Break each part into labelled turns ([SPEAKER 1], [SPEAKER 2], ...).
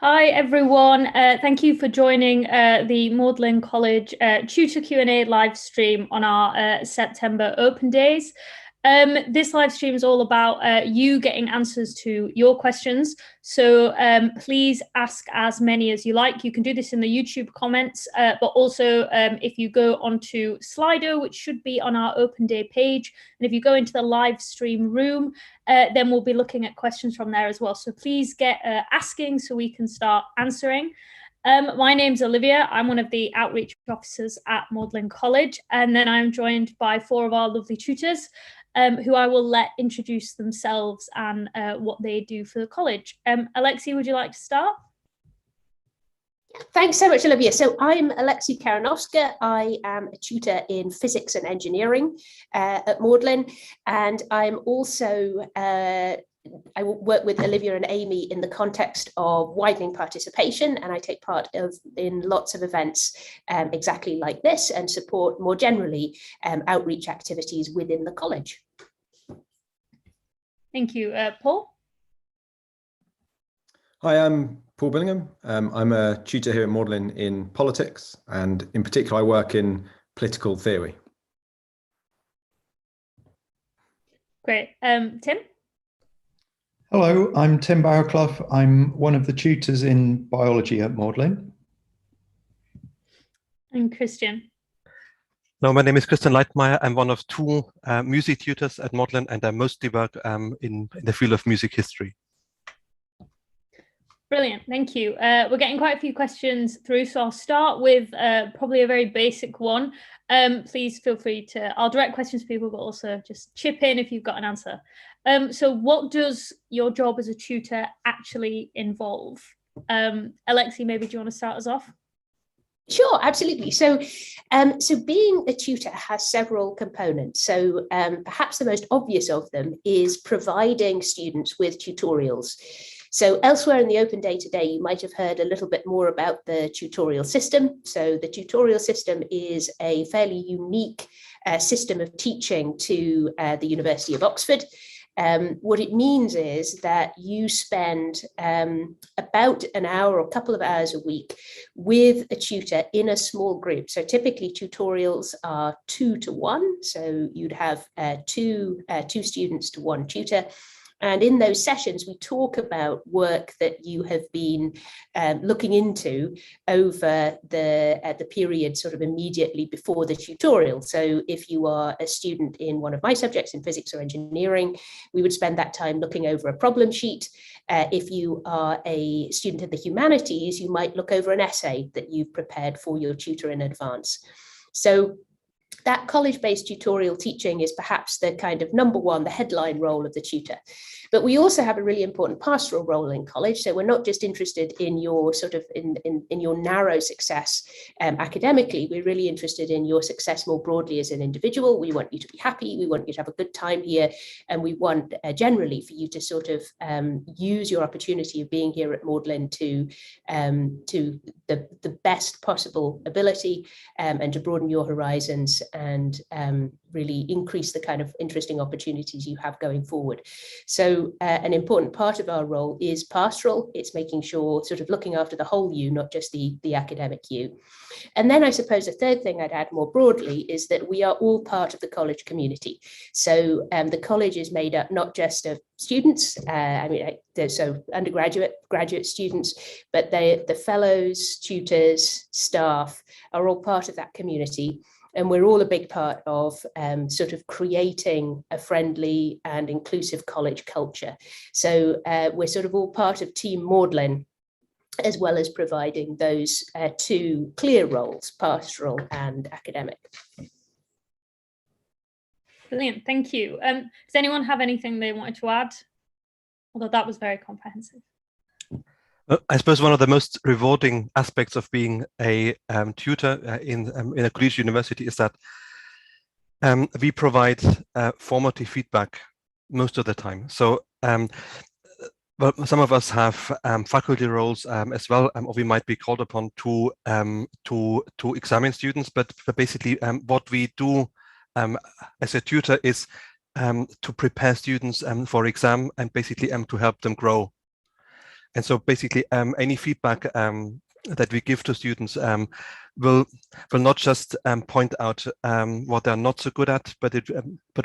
[SPEAKER 1] Hi everyone, thank you for joining the Maudlin College Tutor Q&A live stream on our September Open Days. This live stream is all about you getting answers to your questions, so please ask as many as you like. You can do this in the YouTube comments, but also if you go onto Slido, which should be on our Open Day page, and if you go into the live stream room, then we'll be looking at questions from there as well. So please get asking so we can start answering. My name's Olivia. I'm one of the outreach officers at Maudlin College, and then I'm joined by four of our lovely tutors who I will let introduce themselves and what they do for the college. Alexi, would you like to start?
[SPEAKER 2] Thanks so much, Olivia. So I'm Alexi Karanowska. I am a tutor in physics and engineering at Maudlin, and I'm also I work with Olivia and Amy in the context of widening participation, and I take part in lots of events exactly like this and support more generally outreach activities within the college.
[SPEAKER 1] Thank you. Paul?
[SPEAKER 3] Hi, I'm Paul Billingham. I'm a tutor here at Maudlin in politics, and in particular I work in political theory.
[SPEAKER 1] Great. Tim?
[SPEAKER 4] Hello, I'm Tim Barrowclough. I'm one of the tutors in biology at Maudlin.
[SPEAKER 1] And Christian?
[SPEAKER 5] No, my name is Christian Leitmeyer. I'm one of two music tutors at Maudlin, and I mostly work in the field of music history.
[SPEAKER 1] Brilliant, thank you. We're getting quite a few questions through, so I'll start with probably a very basic one. Please feel free to, I'll direct questions to people, but also just chip in if you've got an answer. So what does your job as a tutor actually involve? Alexi, maybe do you want to start us off?
[SPEAKER 2] Sure, absolutely. So being a tutor has several components. So perhaps the most obvious of them is providing students with tutorials. So elsewhere in the Open Day today, you might have heard a little bit more about the tutorial system. So the tutorial system is a fairly unique system of teaching to the University of Oxford. What it means is that you spend about an hour or a couple of hours a week with a tutor in a small group. So typically tutorials are 2 to 1. So you'd have two students to one tutor. And in those sessions, we talk about work that you have been looking into over the period sort of immediately before the tutorial. So if you are a student in one of my subjects in physics or engineering, we would spend that time looking over a problem sheet. If you are a student of the humanities, you might look over an essay that you've prepared for your tutor in advance. So that college-based tutorial teaching is perhaps the kind of number one, the headline role of the tutor. But we also have a really important pastoral role in college. So we're not just interested in your sort of in your narrow success academically. We're really interested in your success more broadly as an individual. We want you to be happy. We want you to have a good time here. And we want generally for you to sort of use your opportunity of being here at Maudlin to the best possible ability and to broaden your horizons and really increase the kind of interesting opportunities you have going forward. So an important part of our role is pastoral. It's making sure, sort of looking after the whole you, not just the academic you. And then I suppose a third thing I'd add more broadly is that we are all part of the college community. So the college is made up not just of students, so undergraduate, graduate students, but the fellows, tutors, staff are all part of that community. And we're all a big part of sort of creating a friendly and inclusive college culture. So we're sort of all part of Team Maudlin, as well as providing those two clear roles, pastoral and academic.
[SPEAKER 1] Brilliant, thank you. Does anyone have anything they wanted to add? Although that was very comprehensive.
[SPEAKER 5] I suppose one of the most rewarding aspects of being a tutor in a collegiate university is that we provide formative feedback most of the time. So well, some of us have faculty roles as well, or we might be called upon to examine students. But basically, what we do as a tutor is to prepare students for exam and basically to help them grow. And so basically any feedback that we give to students will not just point out what they're not so good at, but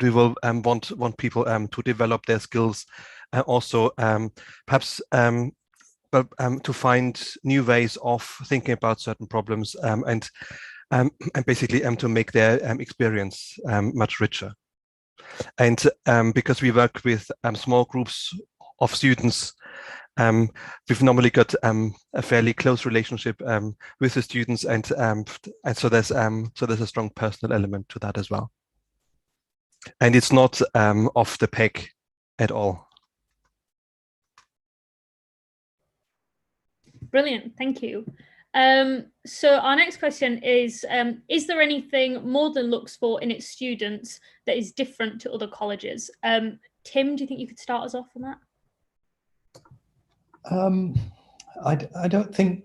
[SPEAKER 5] we will want people to develop their skills, also perhaps to find new ways of thinking about certain problems, and basically to make their experience much richer. And because we work with small groups of students, we've normally got a fairly close relationship with the students, and so there's a strong personal element to that as well. And it's not off the peg at all.
[SPEAKER 1] Brilliant, thank you. So our next question is there anything Maudlin looks for in its students that is different to other colleges? Tim, do you think you could start us off on that?
[SPEAKER 4] I don't think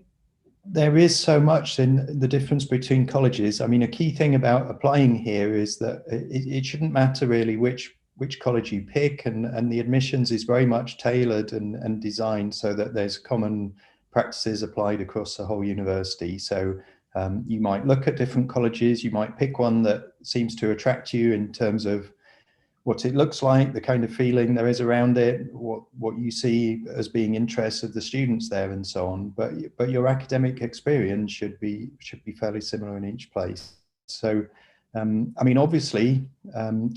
[SPEAKER 4] there is so much in the difference between colleges. I mean, a key thing about applying here is that it shouldn't matter really which college you pick, and the admissions is very much tailored and designed so that there's common practices applied across the whole university. So you might look at different colleges, you might pick one that seems to attract you in terms of what it looks like, the kind of feeling there is around it, what you see as being interests of the students there, and so on. But your academic experience should be fairly similar in each place. So I mean, obviously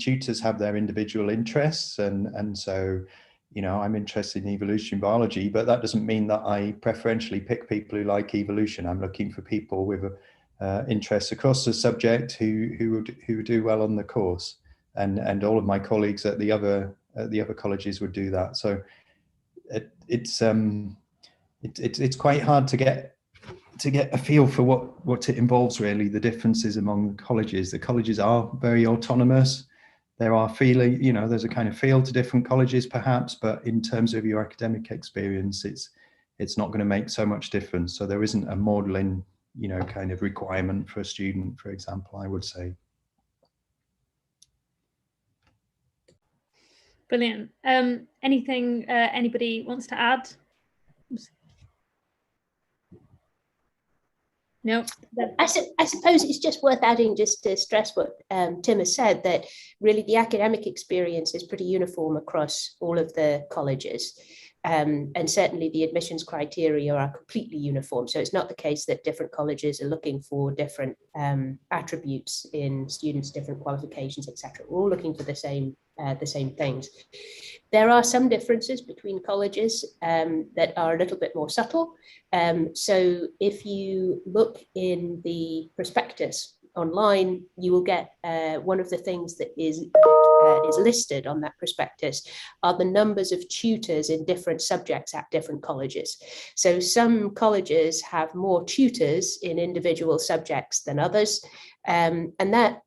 [SPEAKER 4] tutors have their individual interests, and so, you know, I'm interested in evolution biology, but that doesn't mean that I preferentially pick people who like evolution. I'm looking for people with interests across the subject who do well on the course, and all of my colleagues at the other colleges would do that. So it's quite hard to get a feel for what it involves, really, the differences among colleges. The colleges are very autonomous. There are there's a kind of feel to different colleges perhaps, but in terms of your academic experience, it's not going to make so much difference. So there isn't a Maudlin, you know, kind of requirement for a student, for example, I would say.
[SPEAKER 1] Brilliant. Anything anybody wants to add? No.
[SPEAKER 2] I suppose it's just worth adding, just to stress what Tim has said, that really the academic experience is pretty uniform across all of the colleges. And certainly the admissions criteria are completely uniform. So it's not the case that different colleges are looking for different attributes in students, different qualifications, etc. We're all looking for the same things. There are some differences between colleges that are a little bit more subtle. So if you look in the prospectus online, you will get one of the things that is listed on that prospectus are the numbers of tutors in different subjects at different colleges. So some colleges have more tutors in individual subjects than others, and that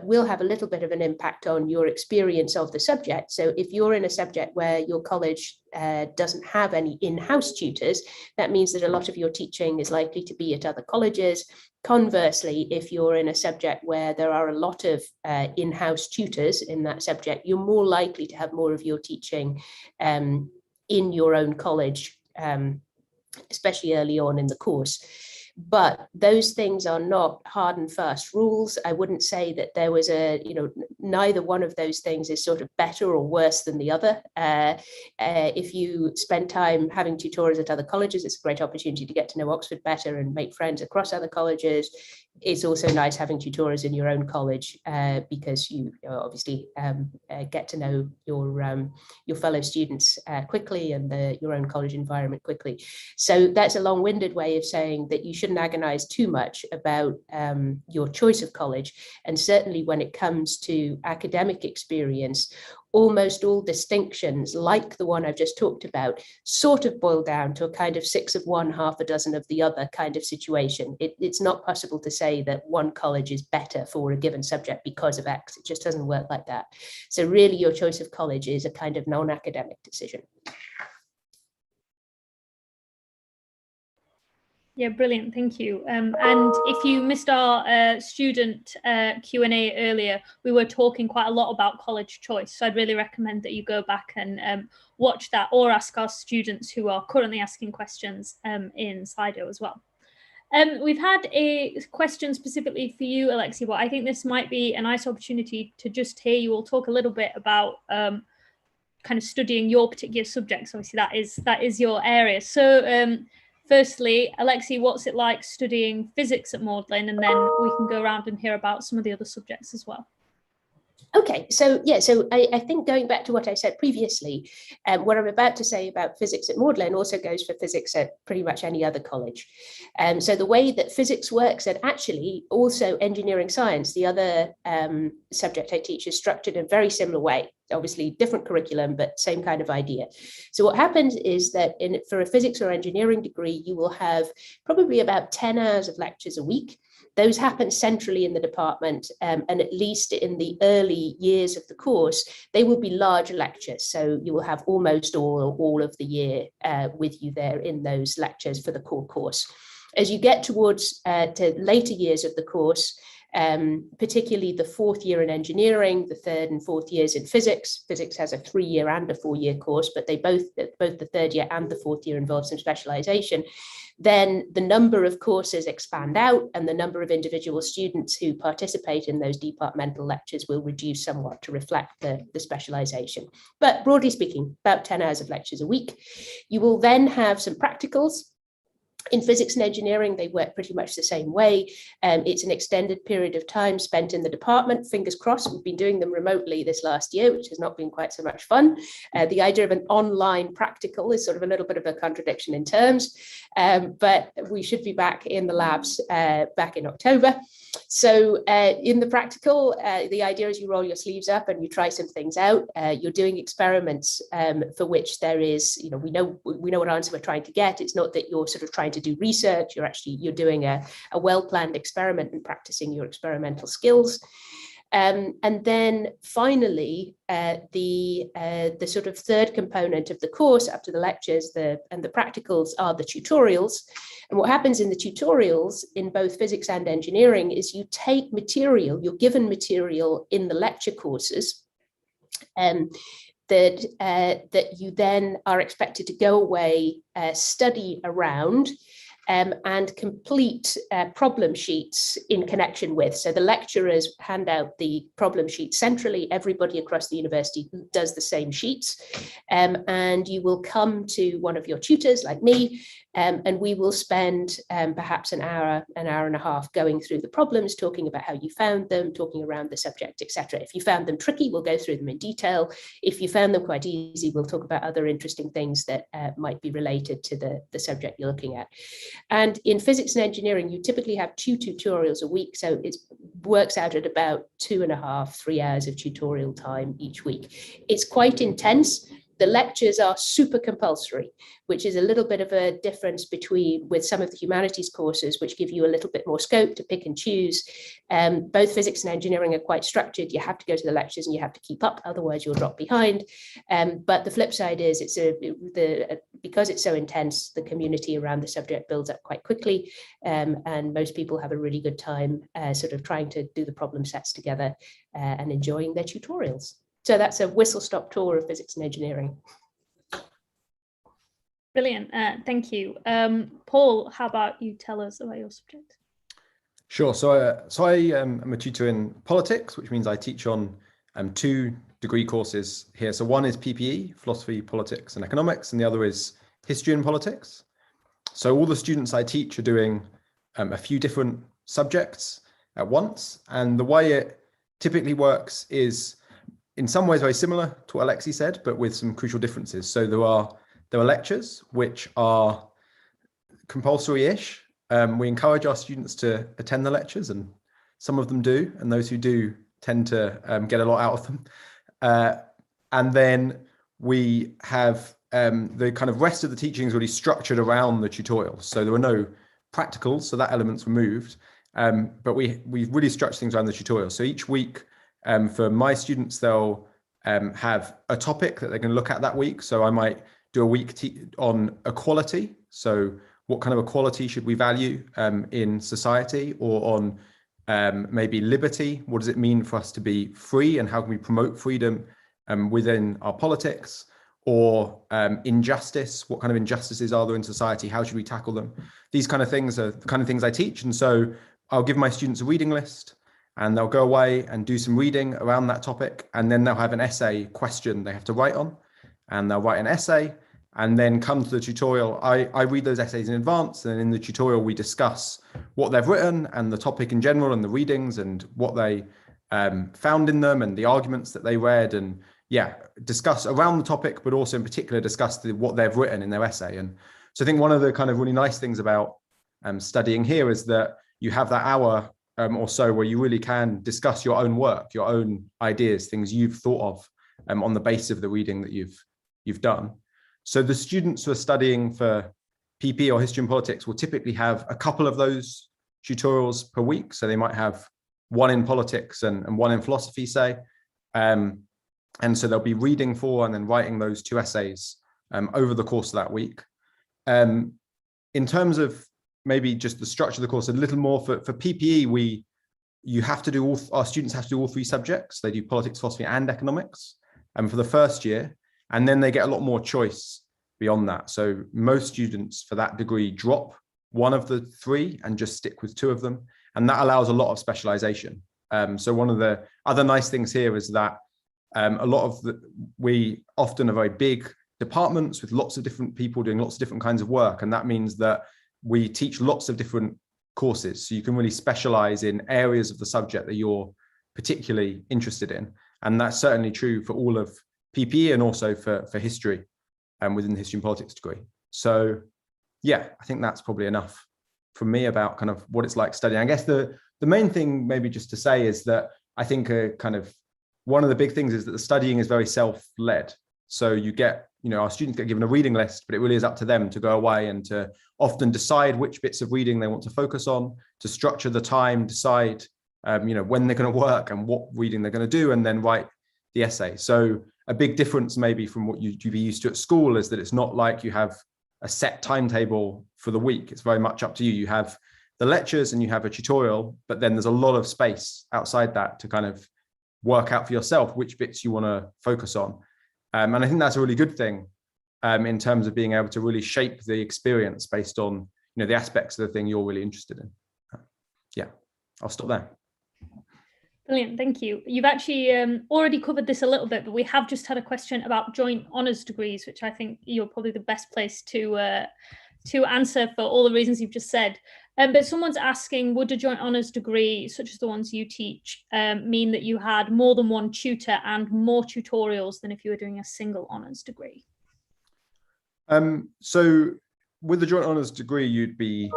[SPEAKER 2] will have a little bit of an impact on your experience of the subject. So if you're in a subject where your college doesn't have any in-house tutors, that means that a lot of your teaching is likely to be at other colleges. Conversely, if you're in a subject where there are a lot of in-house tutors in that subject, you're more likely to have more of your teaching in your own college, especially early on in the course. But those things are not hard and fast rules. I wouldn't say that there was neither one of those things is sort of better or worse than the other. If you spend time having tutors at other colleges, it's a great opportunity to get to know Oxford better and make friends across other colleges. It's also nice having tutors in your own college because you obviously get to know your fellow students quickly and your own college environment quickly. So that's a long-winded way of saying that you shouldn't agonize too much about your choice of college. And certainly when it comes to academic experience, almost all distinctions, like the one I've just talked about, sort of boil down to a kind of 6 of one, half a dozen of the other kind of situation. It's not possible to say that one college is better for a given subject because of X. It just doesn't work like that. So really your choice of college is a kind of non-academic decision.
[SPEAKER 1] Yeah, brilliant. Thank you. And if you missed our student Q&A earlier, we were talking quite a lot about college choice. So I'd really recommend that you go back and watch that, or ask our students who are currently asking questions in Slido as well. We've had a question specifically for you, Alexi, but I think this might be a nice opportunity to just hear you all talk a little bit about kind of studying your particular subjects. Obviously, that is your area. So firstly, Alexi, what's it like studying physics at Maudlin? And then we can go around and hear about some of the other subjects as well.
[SPEAKER 2] Okay, so yeah, so I think going back to what I said previously, what I'm about to say about physics at Maudlin also goes for physics at pretty much any other college. So the way that physics works, and actually also engineering science, the other subject I teach, is structured in a very similar way. Obviously different curriculum, but same kind of idea. So what happens is that for a physics or engineering degree, you will have probably about 10 hours of lectures a week. Those happen centrally in the department, and at least in the early years of the course, they will be large lectures. So you will have almost all of the year with you there in those lectures for the core course. As you get towards to later years of the course, particularly the fourth year in engineering, the third and fourth years in physics. Physics has a 3-year and a 4-year course, but they both the third year and the fourth year involve some specialization. Then the number of courses expand out, and the number of individual students who participate in those departmental lectures will reduce somewhat to reflect the specialization. But broadly speaking, about 10 hours of lectures a week. You will then have some practicals. In physics and engineering, they work pretty much the same way. It's an extended period of time spent in the department. Fingers crossed, we've been doing them remotely this last year, which has not been quite so much fun. The idea of an online practical is sort of a little bit of a contradiction in terms, but we should be back in the labs back in October. So in the practical, the idea is you roll your sleeves up and you try some things out. You're doing experiments for which there is, we know what answer we're trying to get. It's not that you're sort of trying to do research. You're doing a well-planned experiment and practicing your experimental skills. And then finally, the sort of third component of the course after the lectures and the practicals are the tutorials. And what happens in the tutorials in both physics and engineering is you take material, you're given material in the lecture courses, that you then are expected to go away, study around, and complete problem sheets in connection with. So the lecturers hand out the problem sheets centrally. Everybody across the university does the same sheets. And you will come to one of your tutors like me, and we will spend perhaps an hour and a half going through the problems, talking about how you found them, talking around the subject, etc. If you found them tricky, we'll go through them in detail. If you found them quite easy, we'll talk about other interesting things that might be related to the subject you're looking at. And in physics and engineering, you typically have 2 tutorials a week. So it works out at about 2.5, 3 hours of tutorial time each week. It's quite intense. The lectures are super compulsory, which is a little bit of a difference with some of the humanities courses, which give you a little bit more scope to pick and choose. Both physics and engineering are quite structured. You have to go to the lectures and you have to keep up, otherwise you'll drop behind. But the flip side is because it's so intense, the community around the subject builds up quite quickly, and most people have a really good time sort of trying to do the problem sets together and enjoying their tutorials. So that's a whistle-stop tour of physics and engineering.
[SPEAKER 1] Brilliant, thank you. Paul, how about you tell us about your subject?
[SPEAKER 3] Sure, so I am a tutor in politics, which means I teach on 2 degree courses here. So one is PPE, philosophy, politics and economics, and the other is history and politics. So all the students I teach are doing a few different subjects at once. And the way it typically works is in some ways very similar to what Alexi said, but with some crucial differences. So there are lectures which are compulsory-ish. We encourage our students to attend the lectures, and some of them do, and those who do tend to get a lot out of them. And then we have the kind of rest of the teaching is really structured around the tutorials. So there are no practicals, so that element's removed. But we've really structured things around the tutorials. So each week, for my students, they'll have a topic that they're going to look at that week. So I might do a week on equality. So what kind of equality should we value in society, or on maybe liberty. What does it mean for us to be free, and how can we promote freedom within our politics? Or injustice, what kind of injustices are there in society? How should we tackle them? These kind of things are the kind of things I teach. And so I'll give my students a reading list, and they'll go away and do some reading around that topic. And then they'll have an essay question they have to write on, and they'll write an essay and then come to the tutorial. I read those essays in advance, and in the tutorial we discuss what they've written and the topic in general and the readings and what they found in them and the arguments that they read, and discuss around the topic, but also in particular discuss what they've written in their essay. And so I think one of the kind of really nice things about studying here is that you have that hour or so where you really can discuss your own work, your own ideas, things you've thought of on the basis of the reading that you've done. So the students who are studying for PP or history and politics will typically have a couple of those tutorials per week. So they might have one in politics and one in philosophy, say. And so they'll be reading for and then writing those 2 essays over the course of that week. In terms of maybe just the structure of the course, a little more for PPE, our students have to do all 3 subjects. They do politics, philosophy, and economics for the first year, and then they get a lot more choice beyond that. So most students for that degree drop one of the 3 and just stick with 2 of them, and that allows a lot of specialization. So one of the other nice things here is that we often are very big departments with lots of different people doing lots of different kinds of work. And that means that we teach lots of different courses. So you can really specialize in areas of the subject that you're particularly interested in. And that's certainly true for all of PPE and also for history within the history and politics degree. So I think that's probably enough from me about kind of what it's like studying. I guess the main thing maybe just to say is that I think one of the big things is that the studying is very self-led. So our students get given a reading list, but it really is up to them to go away and to often decide which bits of reading they want to focus on, to structure the time, decide, when they're going to work and what reading they're going to do, and then write the essay. So a big difference maybe from what you'd be used to at school is that it's not like you have a set timetable for the week. It's very much up to you. You have the lectures and you have a tutorial, but then there's a lot of space outside that to kind of work out for yourself which bits you want to focus on. And I think that's a really good thing in terms of being able to really shape the experience based on the aspects of the thing you're really interested in. I'll stop there.
[SPEAKER 1] Brilliant, thank you. You've actually already covered this a little bit, but we have just had a question about joint honours degrees, which I think you're probably the best place to answer for all the reasons you've just said. But someone's asking, would a joint honours degree, such as the ones you teach, mean that you had more than one tutor and more tutorials than if you were doing a single honours degree?
[SPEAKER 3] So with the joint honours degree, you'd be,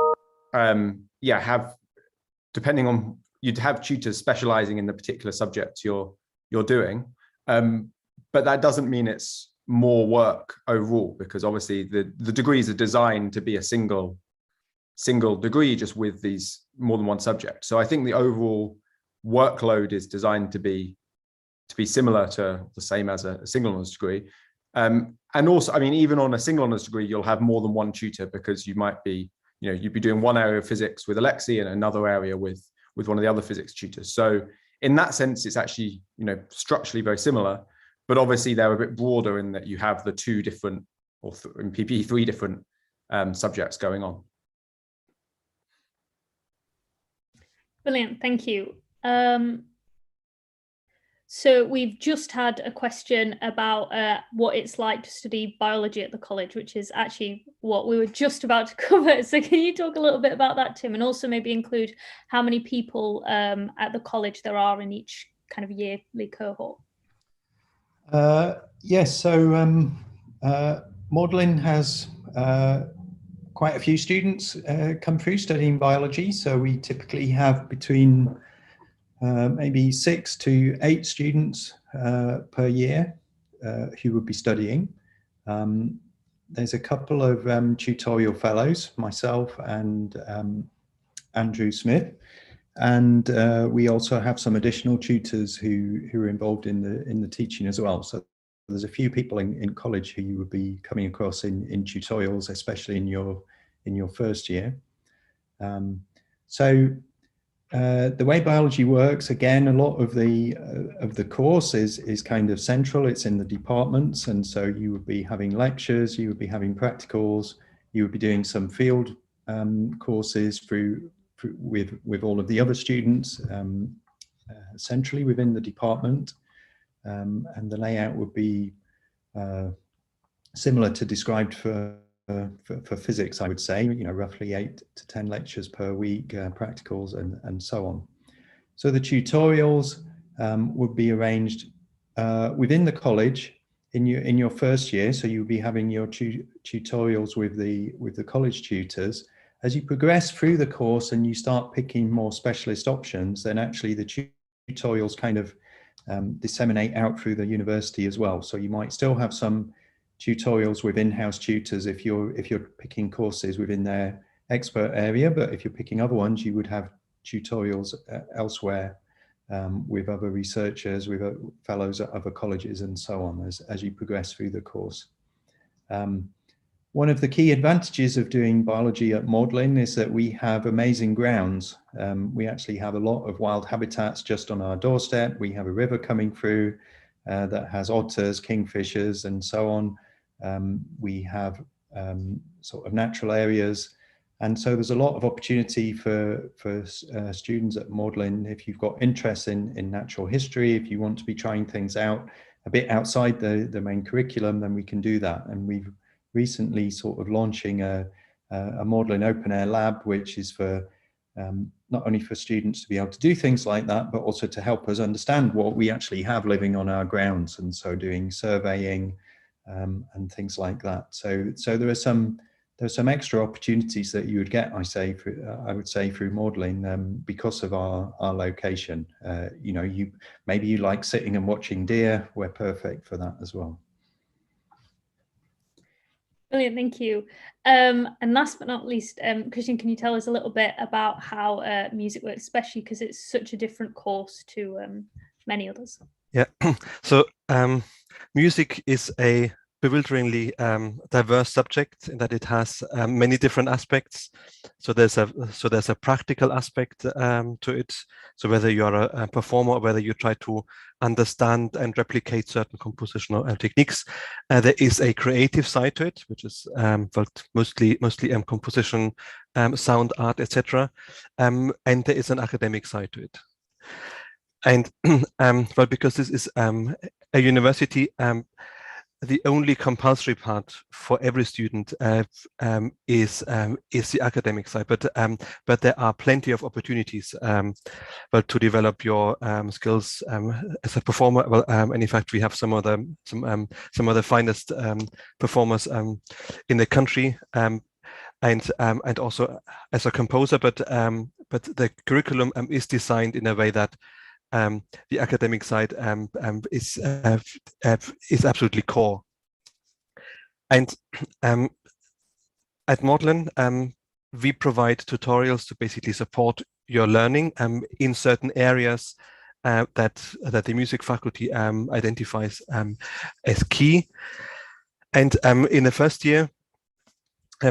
[SPEAKER 3] you'd have tutors specialising in the particular subject you're doing. But that doesn't mean it's more work overall, because obviously the degrees are designed to be a single degree just with these more than one subject. So I think the overall workload is designed to be similar to the same as a single honours degree. And also, I mean, even on a single honours degree, you'll have more than one tutor, because you might be, you'd be doing one area of physics with Alexi and another area with one of the other physics tutors. So in that sense, it's actually, structurally very similar, but obviously they're a bit broader in that you have the 2 different, or in PPE, 3 different subjects going on.
[SPEAKER 1] Brilliant, thank you. So we've just had a question about what it's like to study biology at the college, which is actually what we were just about to cover. So can you talk a little bit about that, Tim, and also maybe include how many people at the college there are in each kind of yearly cohort?
[SPEAKER 4] Yes, so Maudlin has quite a few students come through studying biology. So we typically have between maybe 6 to 8 students per year who would be studying. There's a couple of tutorial fellows, myself and Andrew Smith, and we also have some additional tutors who are involved in the teaching as well. So there's a few people in college who you would be coming across in tutorials, especially in your your first year. So the way biology works, again, a lot of the course is kind of central. It's in the departments, and so you would be having lectures, you would be having practicals, you would be doing some field courses with all of the other students centrally within the department, and the layout would be similar to described for physics, I would say, you know, roughly 8 to 10 lectures per week, practicals, and so on. So the tutorials would be arranged within the college in your first year. So you'll be having your tutorials with the college tutors. As you progress through the course and you start picking more specialist options, then actually the tutorials kind of disseminate out through the university as well. So you might still have some tutorials with in-house tutors if you're picking courses within their expert area, but if you're picking other ones, you would have tutorials elsewhere with other researchers, with fellows at other colleges, and so on as you progress through the course. One of the key advantages of doing biology at Maudlin is that we have amazing grounds. We actually have a lot of wild habitats just on our doorstep. We have a river coming through that has otters, kingfishers, and so on. We have sort of natural areas, and so there's a lot of opportunity for students at Maudlin. If you've got interest in natural history, if you want to be trying things out a bit outside the main curriculum, then we can do that. And we've recently sort of launching a Maudlin open air lab, which is for not only for students to be able to do things like that, but also to help us understand what we actually have living on our grounds, and so doing surveying and things like that. So there's some extra opportunities that you would get, I would say, through Maudlin because of our location. You know, maybe you like sitting and watching deer. We're perfect for that as well.
[SPEAKER 1] Brilliant, thank you. And last but not least, Christian, can you tell us a little bit about how music works, especially because it's such a different course to many others?
[SPEAKER 5] Yeah, so music is a bewilderingly diverse subject in that it has many different aspects. So there's a practical aspect to it. So whether you are a performer or whether you try to understand and replicate certain compositional techniques, there is a creative side to it, which is mostly composition, sound, art, etc. And there is an academic side to it. And well, because this is a university, the only compulsory part for every student is the academic side, but there are plenty of opportunities to develop your skills as a performer. Well, and in fact, we have some of the finest performers in the country, and also as a composer. But the curriculum is designed in a way that the academic side is absolutely core. And at Maudlin, we provide tutorials to basically support your learning in certain areas that the music faculty identifies as key. And in the first year,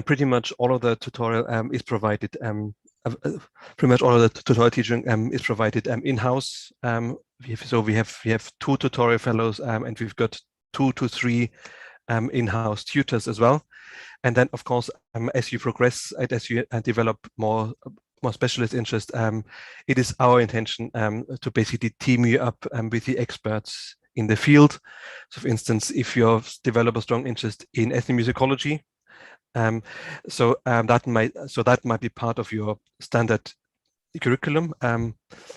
[SPEAKER 5] pretty much all of the tutorial is provided. Pretty much all of the tutorial teaching is provided in-house. We have 2 tutorial fellows, and we've got 2 to 3 in-house tutors as well. And then, of course, as you progress and as you develop more specialist interest, it is our intention to basically team you up with the experts in the field. So, for instance, if you develop a strong interest in ethnomusicology, that might be part of your standard curriculum,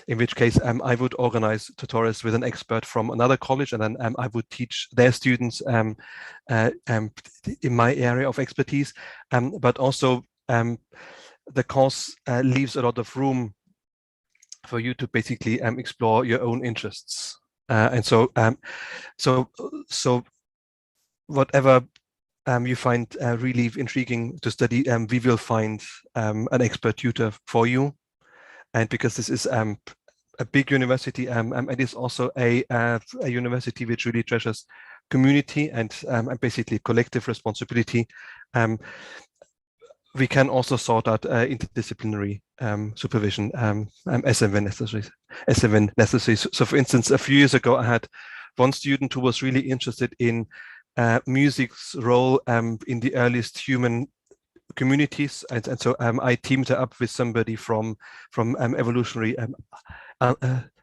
[SPEAKER 5] in which case I would organize tutorials with an expert from another college, and then I would teach their students in my area of expertise. But also the course leaves a lot of room for you to basically explore your own interests. And so whatever you find really intriguing to study, we will find an expert tutor for you. And because this is a big university, it is also a university which really treasures community and basically collective responsibility. we can also sort out interdisciplinary supervision as and when necessary. So for instance, a few years ago, I had one student who was really interested in music's role in the earliest human communities, and so I teamed her up with somebody from evolutionary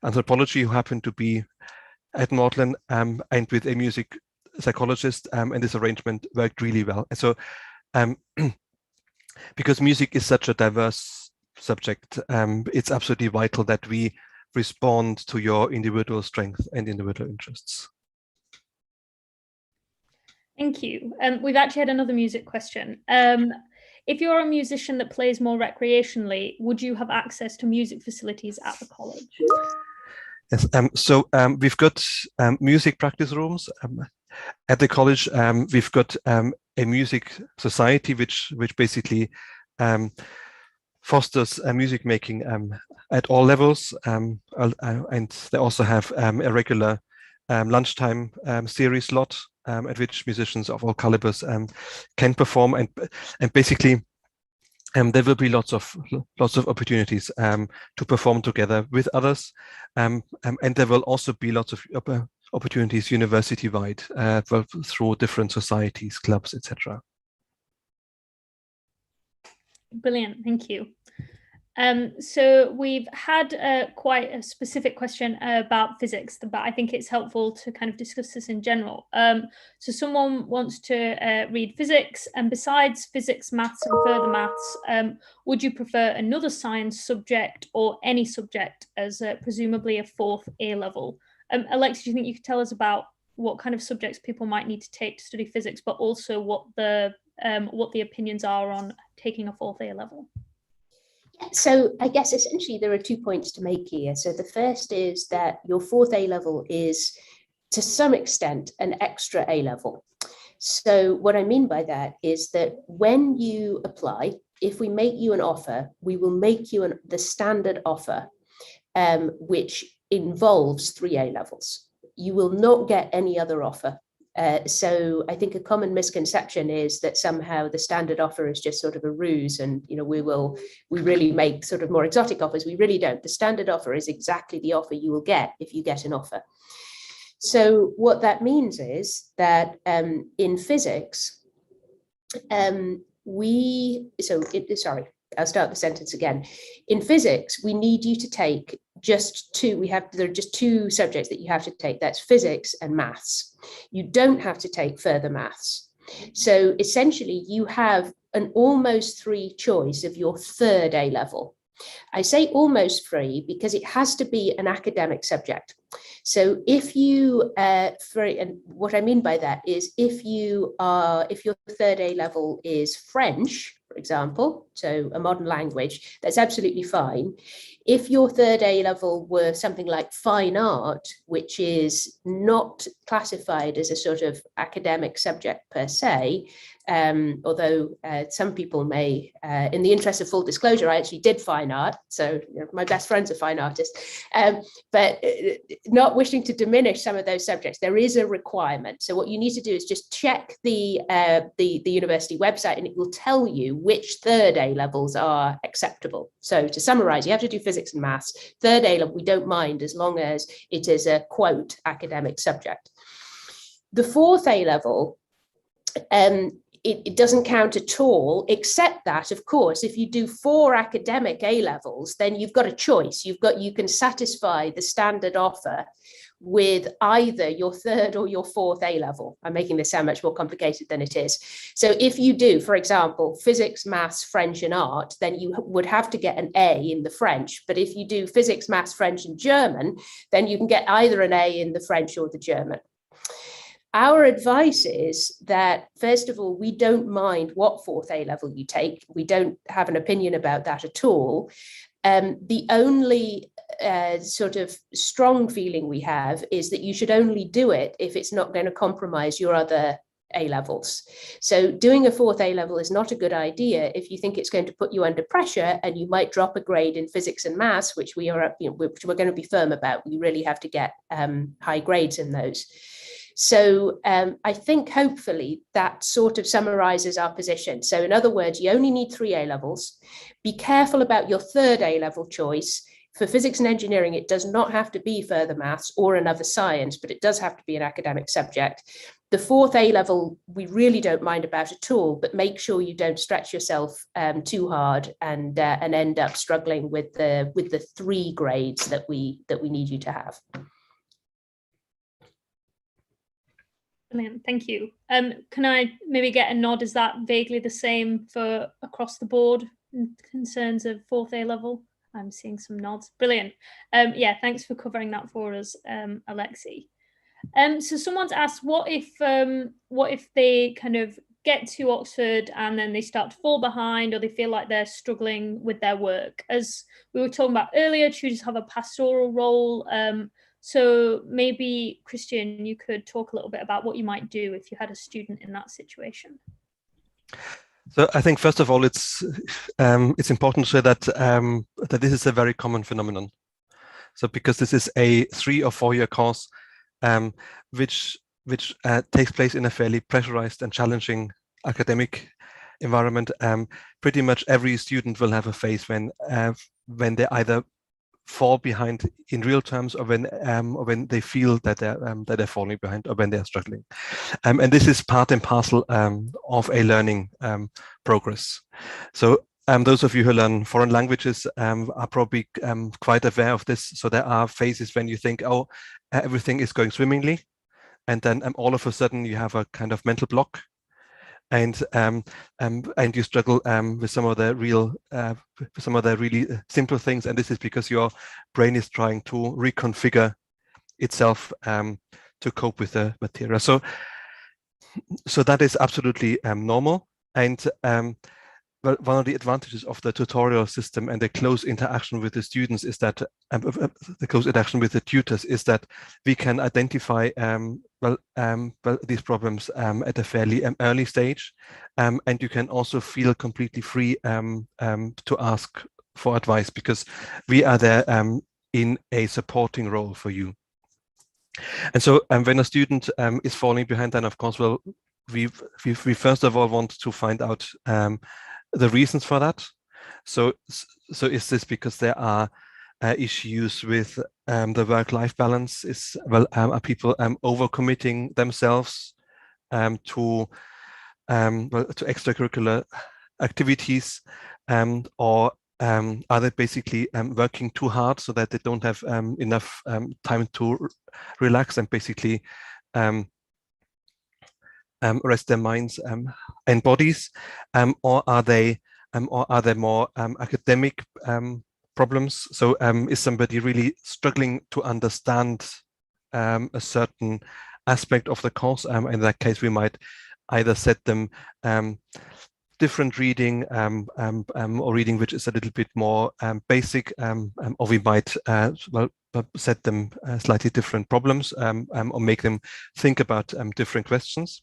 [SPEAKER 5] anthropology who happened to be at Maudlin, and with a music psychologist, and this arrangement worked really well. And so because music is such a diverse subject, it's absolutely vital that we respond to your individual strengths and individual interests.
[SPEAKER 1] Thank you. We've actually had another music question. If you're a musician that plays more recreationally, would you have access to music facilities at the college?
[SPEAKER 5] Yes, so we've got music practice rooms at the college. We've got a music society, which basically fosters music making at all levels, and they also have a regular lunchtime series slot at which musicians of all calibers can perform, and basically there will be lots of opportunities to perform together with others, and there will also be lots of opportunities university-wide through different societies, clubs, etc.
[SPEAKER 1] Brilliant, thank you. So we've had quite a specific question about physics, but I think it's helpful to kind of discuss this in general. So someone wants to read physics, and besides physics, maths, and further maths, would you prefer another science subject or any subject as presumably a fourth A level? Alexa, do you think you could tell us about what kind of subjects people might need to take to study physics, but also what the opinions are on taking a fourth A level?
[SPEAKER 2] So I guess essentially there are 2 points to make here. So the first is that your fourth A level is to some extent an extra A level. So what I mean by that is that when you apply, if we make you an offer, we will make you the standard offer, which involves 3 A levels. You will not get any other offer. So I think a common misconception is that somehow the standard offer is just sort of a ruse, and we really make sort of more exotic offers. We really don't. The standard offer is exactly the offer you will get if you get an offer. So what that means is that in physics, I'll start the sentence again. In physics, we need you to take just two. There are just 2 subjects that you have to take. That's physics and maths. You don't have to take further maths. So essentially, you have an almost free choice of your third A level. I say almost free because it has to be an academic subject. So if you, and what I mean by that is if your third A level is French, for example, so a modern language, that's absolutely fine. If your third A level were something like fine art, which is not classified as a sort of academic subject per se, although some people may, in the interest of full disclosure, I actually did fine art. So my best friend's a fine artist, but not wishing to diminish some of those subjects, there is a requirement. So what you need to do is just check the university website, and it will tell you which third A levels are acceptable. So to summarize, you have to do physics and maths. Third A level, we don't mind as long as it is a quote academic subject. The fourth A level, it doesn't count at all, except that, of course, if you do 4 academic A levels, then you've got a choice. You can satisfy the standard offer with either your third or your fourth A level. I'm making this sound much more complicated than it is. So if you do, for example, physics, maths, French, and art, then you would have to get an A in the French. But if you do physics, maths, French, and German, then you can get either an A in the French or the German. Our advice is that, first of all, we don't mind what fourth A level you take. We don't have an opinion about that at all. The only sort of strong feeling we have is that you should only do it if it's not going to compromise your other A levels. So doing a fourth A level is not a good idea if you think it's going to put you under pressure and you might drop a grade in physics and maths, which which we're going to be firm about. You really have to get high grades in those. So I think hopefully that sort of summarizes our position. So in other words, you only need 3 A levels. Be careful about your 3rd A level choice. For physics and engineering, it does not have to be further maths or another science, but it does have to be an academic subject. The 4th A level, we really don't mind about at all, but make sure you don't stretch yourself too hard and end up struggling with the 3 grades that we need you to have.
[SPEAKER 1] Brilliant, thank you. Can I maybe get a nod? Is that vaguely the same for across the board in concerns of 4th A level? I'm seeing some nods. Brilliant. Yeah, thanks for covering that for us, Alexi. So someone's asked, what if they kind of get to Oxford and then they start to fall behind, or they feel like they're struggling with their work? As we were talking about earlier, tutors have a pastoral role. So maybe, Christian, you could talk a little bit about what you might do if you had a student in that situation.
[SPEAKER 5] So I think first of all, it's important to say that that this is a very common phenomenon. So because this is a 3 or 4 year course, which takes place in a fairly pressurized and challenging academic environment, pretty much every student will have a phase when they either fall behind in real terms, or when they feel that they're falling behind, or when they're struggling, and this is part and parcel of a learning progress. So those of you who learn foreign languages are probably quite aware of this. So there are phases when you think, oh, everything is going swimmingly, and then all of a sudden you have a kind of mental block, and you struggle with some of the really simple things, and this is because your brain is trying to reconfigure itself to cope with the material. So that is absolutely normal, and well, one of the advantages of the tutorial system and the close interaction with the students is that the close interaction with the tutors is that we can identify these problems at a fairly early stage, and you can also feel completely free to ask for advice, because we are there in a supporting role for you. And so when a student is falling behind, then of course, well, we first of all want to find out the reasons for that. So is this because there are issues with the work-life balance? Are people overcommitting themselves to extracurricular activities, or are they basically working too hard so that they don't have enough time to relax and basically rest their minds and bodies, or are there more academic problems? So is somebody really struggling to understand a certain aspect of the course? In that case, we might either set them different reading, or reading which is a little bit more basic, or we might set them slightly different problems, or make them think about different questions.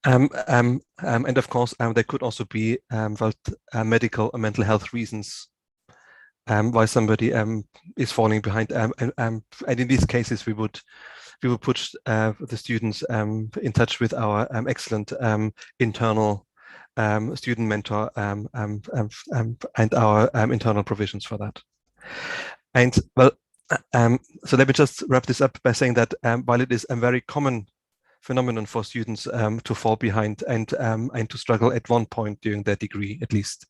[SPEAKER 5] And of course, there could also be medical or mental health reasons why somebody is falling behind. And in these cases, we would put the students in touch with our excellent internal student mentor and our internal provisions for that. And well, so let me just wrap this up by saying that while it is a very common phenomenon for students to fall behind and to struggle at one point during their degree, at least,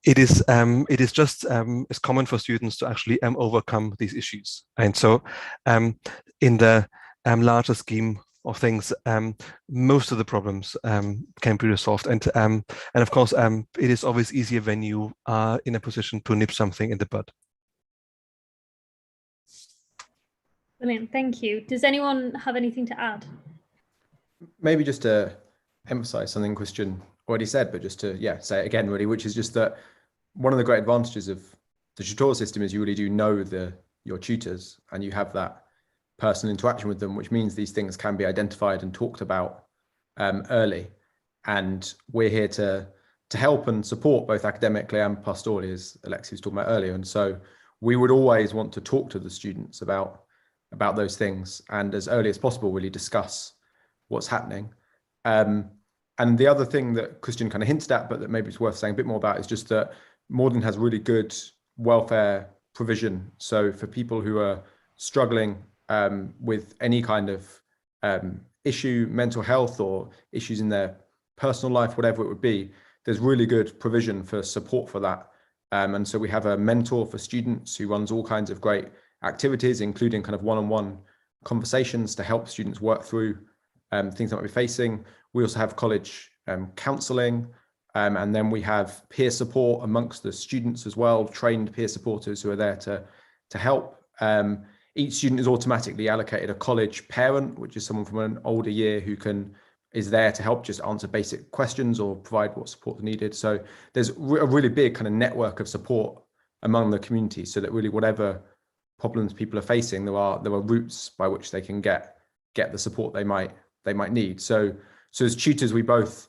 [SPEAKER 5] it is just as common for students to actually overcome these issues. And so in the larger scheme of things, most of the problems can be resolved. And of course, it is always easier when you are in a position to nip something in the bud.
[SPEAKER 1] Brilliant, thank you. Does anyone have anything to add?
[SPEAKER 3] Maybe just to emphasize something Christian already said, but just to say it again, really, which is just that one of the great advantages of the tutorial system is you really do know your tutors, and you have that personal interaction with them, which means these things can be identified and talked about early. And we're here to help and support both academically and pastorally, as Alexi was talking about earlier. And so we would always want to talk to the students about about those things, and as early as possible really discuss what's happening. And the other thing that Christian kind of hinted at, but that maybe it's worth saying a bit more about, is just that Maudlin has really good welfare provision. So for people who are struggling with any kind of issue, mental health or issues in their personal life, whatever it would be, there's really good provision for support for that. And so we have a mentor for students who runs all kinds of great activities, including kind of one-on-one conversations to help students work through things they might be facing. We also have college counselling, and then we have peer support amongst the students as well, trained peer supporters who are there to help. Each student is automatically allocated a college parent, which is someone from an older year who is there to help just answer basic questions or provide what support is needed. So there's a really big kind of network of support among the community, so that really whatever problems people are facing, there are routes by which they can get the support they might need. So as tutors, we both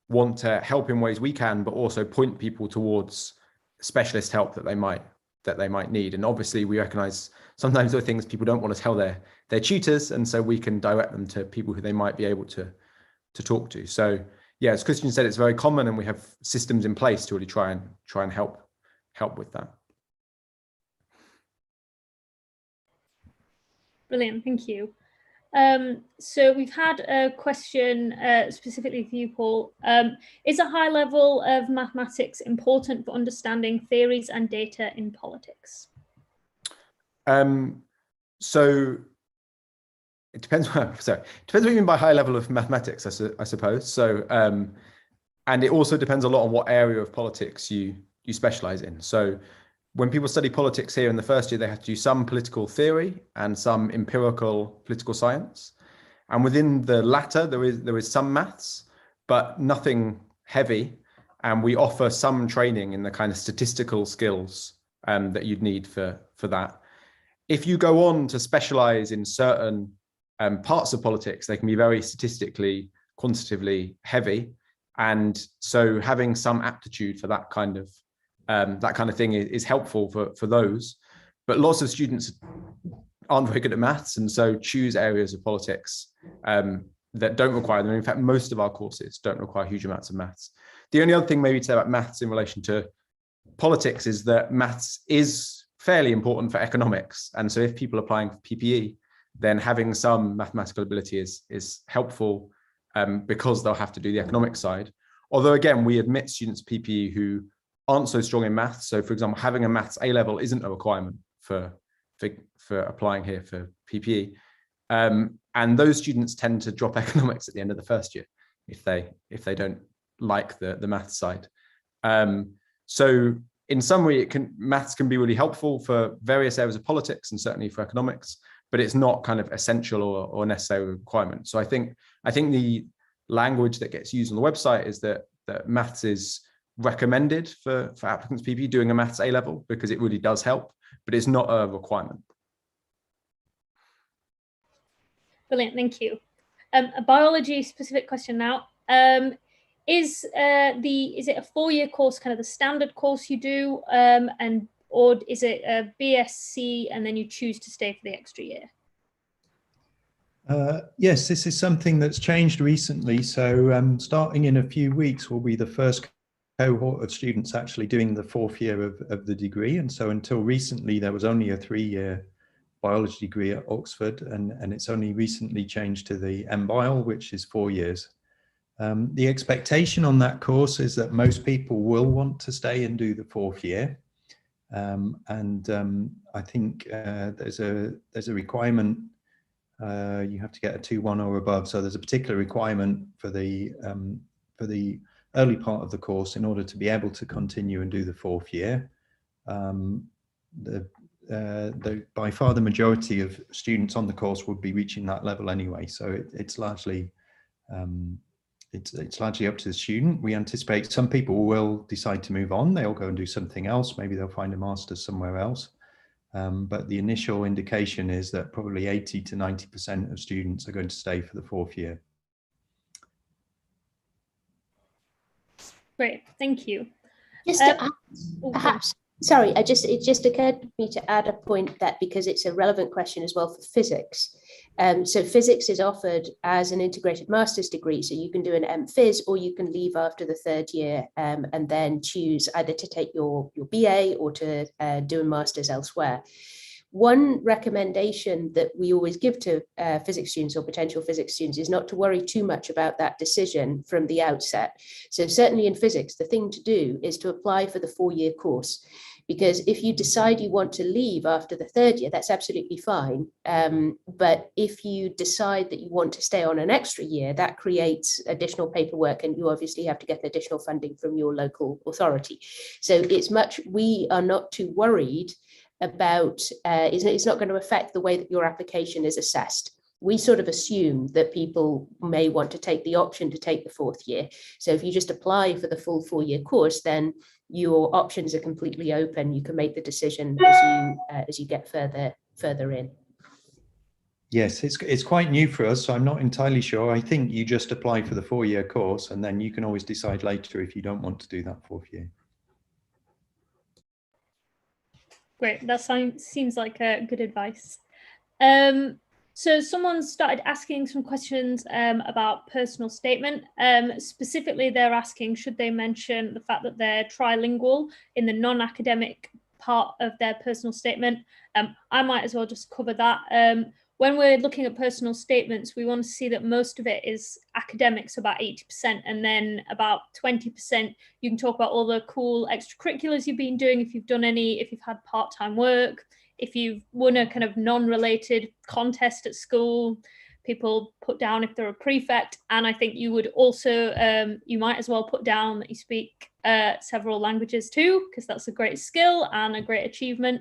[SPEAKER 3] want to help in ways we can, but also point people towards specialist help that they might need. And obviously we recognize sometimes there are things people don't want to tell their tutors, and so we can direct them to people who they might be able to talk to. So yeah, as Christian said, it's very common, and we have systems in place to really try and help with that.
[SPEAKER 1] Brilliant, thank you. So we've had a question specifically for you, Paul. Is a high level of mathematics important for understanding theories and data in politics?
[SPEAKER 3] So it depends. Sorry, it depends what you mean by high level of mathematics, I suppose. So, and it also depends a lot on what area of politics you specialize in. So when people study politics here in the first year, they have to do some political theory and some empirical political science. And within the latter, there is some maths, but nothing heavy. And we offer some training in the kind of statistical skills that you'd need for that. If you go on to specialize in certain parts of politics, they can be very statistically, quantitatively heavy. And so having some aptitude for that kind of thing is helpful for those. But lots of students aren't very good at maths, and so choose areas of politics that don't require them. In fact, most of our courses don't require huge amounts of maths. The only other thing maybe to say about maths in relation to politics is that maths is fairly important for economics. And so if people are applying for PPE, then having some mathematical ability is helpful because they'll have to do the economic side. Although again, we admit students PPE who aren't so strong in maths. So for example, having a maths A-level isn't a requirement for applying here for PPE. And those students tend to drop economics at the end of the first year if they don't like the maths side. So in summary, maths can be really helpful for various areas of politics and certainly for economics, but it's not kind of essential or necessary requirement. So I think the language that gets used on the website is that maths is recommended for applicants PPE doing a maths A-level because it really does help, but it's not a requirement.
[SPEAKER 1] Brilliant, thank you. A biology specific question now. Is it a 4-year course, kind of the standard course you do, or is it a BSc and then you choose to stay for the extra year?
[SPEAKER 4] Yes, this is something that's changed recently. So starting in a few weeks, we'll be the first cohort of students actually doing the 4th year of the degree. And so until recently, there was only a 3-year biology degree at Oxford, and it's only recently changed to the MBio, which is 4 years. The expectation on that course is that most people will want to stay and do the 4th year. I think there's a requirement. You have to get a 2-1 or above. So there's a particular requirement for the early part of the course in order to be able to continue and do the 4th year. By far the majority of students on the course would be reaching that level anyway. So it's largely it's largely up to the student. We anticipate some people will decide to move on. They'll go and do something else. Maybe they'll find a master's somewhere else. But the initial indication is that probably 80 to 90% of students are going to stay for the 4th year.
[SPEAKER 1] Great, thank you.
[SPEAKER 2] Just to add, perhaps Sorry, it just occurred to me to add a point that, because it's a relevant question as well for physics. So physics is offered as an integrated master's degree. So you can do an MPhys, or you can leave after the third year and then choose either to take your BA or to do a master's elsewhere. One recommendation that we always give to physics students or potential physics students is not to worry too much about that decision from the outset. So certainly in physics, the thing to do is to apply for the 4-year course. Because if you decide you want to leave after the third year, that's absolutely fine. But if you decide that you want to stay on an extra year, that creates additional paperwork, and you obviously have to get additional funding from your local authority. So we are not too worried about, it's not going to affect the way that your application is assessed. We sort of assume that people may want to take the option to take the 4th year. So if you just apply for the full 4-year course, then your options are completely open. You can make the decision as you get further in.
[SPEAKER 4] Yes, it's quite new for us, so I'm not entirely sure. I think you just apply for the 4-year course, and then you can always decide later if you don't want to do that 4th year.
[SPEAKER 1] Great, that seems like good advice. So someone started asking some questions about personal statement. Specifically, they're asking, should they mention the fact that they're trilingual in the non-academic part of their personal statement? I might as well just cover that. When we're looking at personal statements, we want to see that most of it is academics, about 80%, and then about 20%, you can talk about all the cool extracurriculars you've been doing, if you've done any, if you've had part-time work, if you've won a kind of non-related contest at school. People put down if they're a prefect. And I think you would also, you might as well put down that you speak several languages too, because that's a great skill and a great achievement.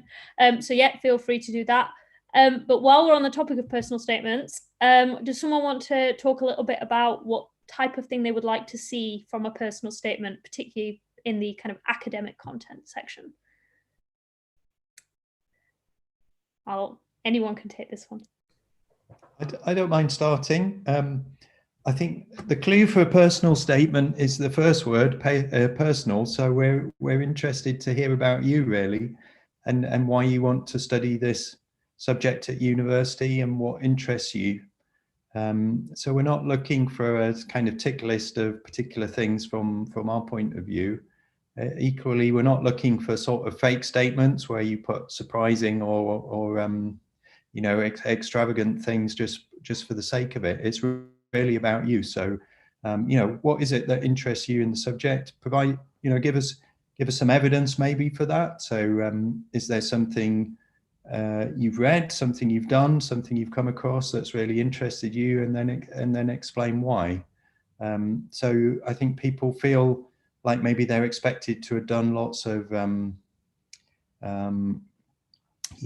[SPEAKER 1] So yeah, feel free to do that. But while we're on the topic of personal statements, does someone want to talk a little bit about what type of thing they would like to see from a personal statement, particularly in the kind of academic content section? Anyone can take this one.
[SPEAKER 4] I don't mind starting. I think the clue for a personal statement is the first word, personal. So we're interested to hear about you, really, and why you want to study this subject at university and what interests you. So we're not looking for a kind of tick list of particular things from our point of view. Equally, we're not looking for sort of fake statements where you put surprising or you know, extravagant things just for the sake of it. It's really about you. So, you know, what is it that interests you in the subject? Provide, you know, give us some evidence maybe for that. So, is there something you've read, something you've done, something you've come across that's really interested you, and then explain why. So I think people feel like maybe they're expected to have done lots of, you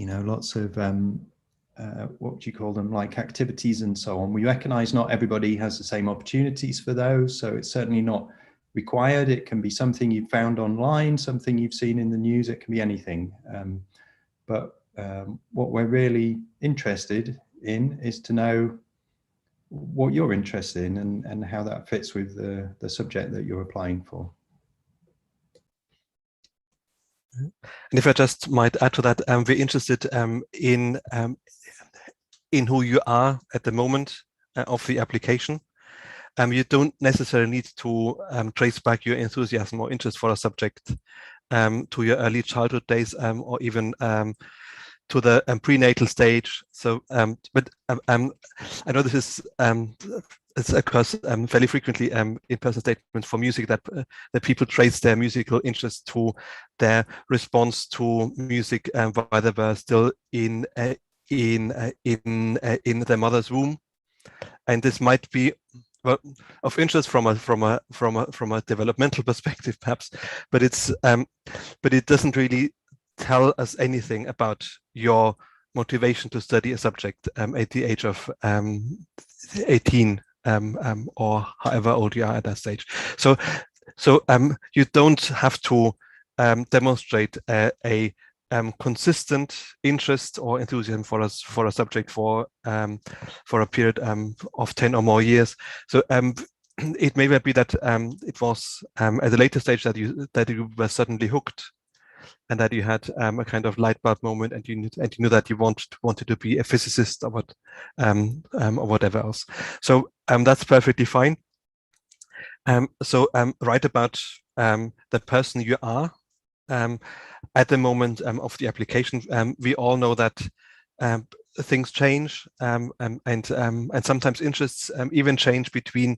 [SPEAKER 4] know, lots of, what do you call them, like activities and so on. We recognize not everybody has the same opportunities for those, so it's certainly not required. It can be something you've found online, something you've seen in the news, it can be anything. But what we're really interested in is to know what you're interested in and how that fits with the subject that you're applying for.
[SPEAKER 5] And if I just might add to that, we're interested in who you are at the moment of the application. You don't necessarily need to trace back your enthusiasm or interest for a subject to your early childhood days or even to the prenatal stage. So, but I know this is it occurs fairly frequently in personal statements for music that people trace their musical interest to their response to music while they were still in their mother's womb, and this might be, well, of interest from a developmental perspective, perhaps, but it doesn't really tell us anything about your motivation to study a subject at the age of 18 or however old you are at that stage. So you don't have to demonstrate a consistent interest or enthusiasm for a subject for a period of 10 or more years. So it may well be that it was at a later stage that you were suddenly hooked and that you had a kind of light bulb moment, and you knew that you wanted to be a physicist or whatever else. So that's perfectly fine. So write about the person you are at the moment of the application. We all know that things change, and sometimes interests even change between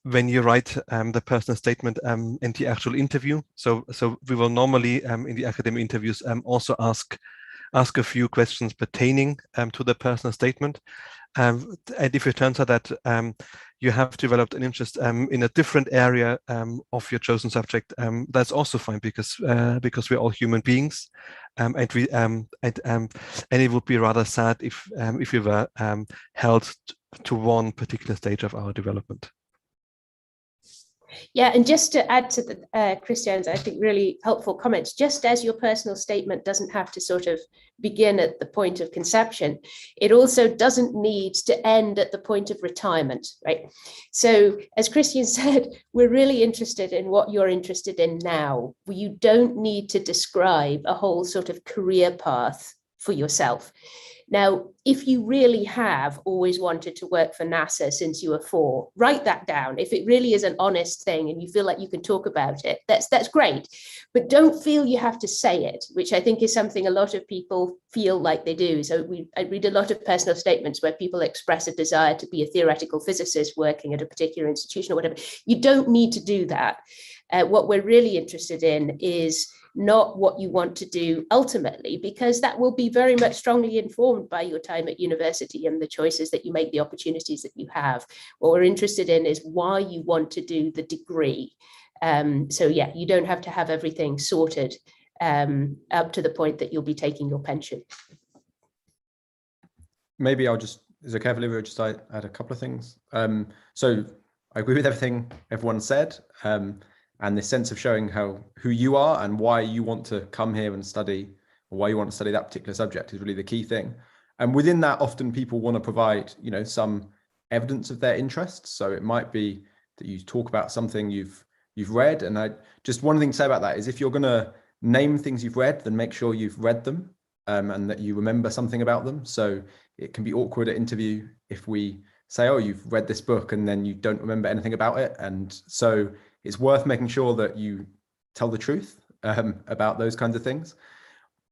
[SPEAKER 5] when you write the personal statement in the actual interview. So we will normally in the academic interviews also ask a few questions pertaining to the personal statement. And if it turns out that you have developed an interest in a different area of your chosen subject, that's also fine, because we're all human beings, and it would be rather sad if we were held to one particular stage of our development.
[SPEAKER 2] Yeah, and just to add to the Christian's, I think, really helpful comments, just as your personal statement doesn't have to sort of begin at the point of conception, it also doesn't need to end at the point of retirement, right? So as Christian said, we're really interested in what you're interested in now. You don't need to describe a whole sort of career path for yourself. Now, if you really have always wanted to work for NASA since you were 4, write that down. If it really is an honest thing and you feel like you can talk about it, that's great. But don't feel you have to say it, which I think is something a lot of people feel like they do. So I read a lot of personal statements where people express a desire to be a theoretical physicist working at a particular institution or whatever. You don't need to do that. What we're really interested in is not what you want to do ultimately, because that will be very much strongly informed by your time at university and the choices that you make, the opportunities that you have. What we're interested in is why you want to do the degree. So yeah, you don't have to have everything sorted up to the point that you'll be taking your pension.
[SPEAKER 3] Maybe I'll just, is it okay, Olivia, just add a couple of things. So I agree with everything everyone said. And this sense of showing who you are and why you want to come here and study, or why you want to study that particular subject, is really the key thing. And within that, often people want to provide, some evidence of their interests. So it might be that you talk about something you've read. And one thing to say about that is, if you're going to name things you've read, then make sure you've read them and that you remember something about them. So it can be awkward at interview if we say, oh, you've read this book, and then you don't remember anything about it. And so it's worth making sure that you tell the truth about those kinds of things.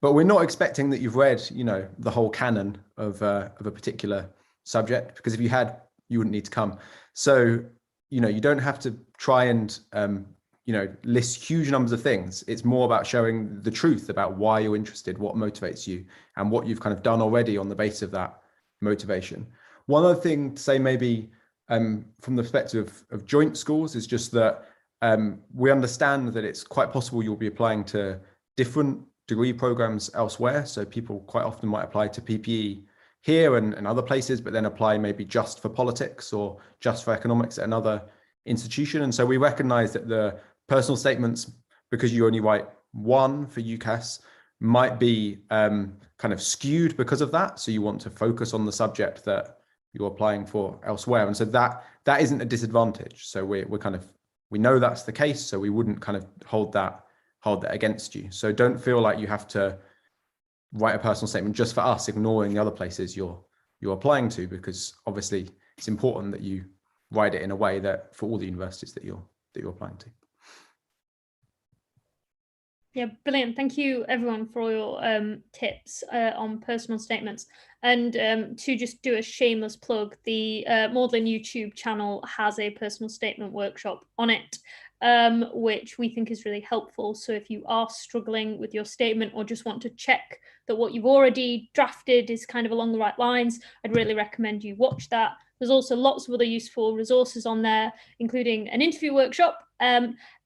[SPEAKER 3] But we're not expecting that you've read, the whole canon of a particular subject, because if you had, you wouldn't need to come. So, you don't have to try and, list huge numbers of things. It's more about showing the truth about why you're interested, what motivates you, and what you've kind of done already on the basis of that motivation. One other thing to say, maybe from the perspective of joint schools, is just that we understand that it's quite possible you'll be applying to different degree programs elsewhere. So people quite often might apply to PPE here and other places, but then apply maybe just for politics or just for economics at another institution. And so we recognize that the personal statements, because you only write one for UCAS, might be kind of skewed because of that. So you want to focus on the subject that you're applying for elsewhere. And so that isn't a disadvantage. So we know that's the case, so we wouldn't kind of hold that against you. So don't feel like you have to write a personal statement just for us, ignoring the other places you're applying to, because obviously it's important that you write it in a way that for all the universities that you're applying to.
[SPEAKER 1] Yeah, brilliant. Thank you, everyone, for all your tips on personal statements. And to just do a shameless plug, the Maudlin YouTube channel has a personal statement workshop on it, which we think is really helpful. So if you are struggling with your statement, or just want to check that what you've already drafted is kind of along the right lines, I'd really recommend you watch that. There's also lots of other useful resources on there, including an interview workshop.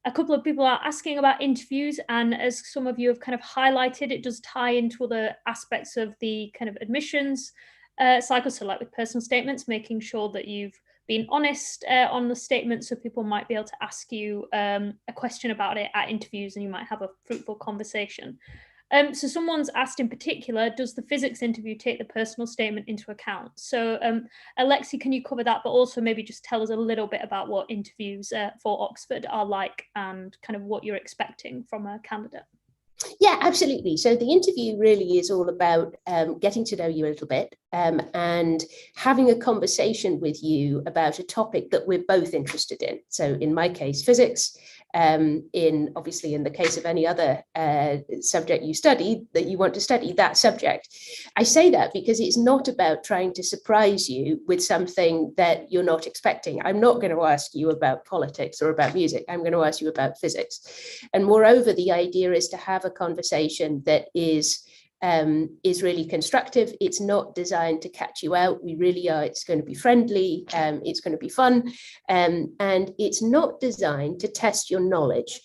[SPEAKER 1] A couple of people are asking about interviews, and as some of you have kind of highlighted, it does tie into other aspects of the kind of admissions cycle. So like with personal statements, making sure that you've been honest on the statement, so people might be able to ask you a question about it at interviews, and you might have a fruitful conversation. So someone's asked in particular, does the physics interview take the personal statement into account? So Alexi, can you cover that, but also maybe just tell us a little bit about what interviews for Oxford are like and kind of what you're expecting from a candidate?
[SPEAKER 2] Yeah, absolutely. So the interview really is all about getting to know you a little bit and having a conversation with you about a topic that we're both interested in. So in my case, physics. Obviously in the case of any other subject you study that you want to study, that subject. I say that because it's not about trying to surprise you with something that you're not expecting. I'm not going to ask you about politics or about music. I'm going to ask you about physics. And moreover, the idea is to have a conversation that is really constructive. It's not designed to catch you out. We really are. It's going to be friendly. It's going to be fun. And it's not designed to test your knowledge.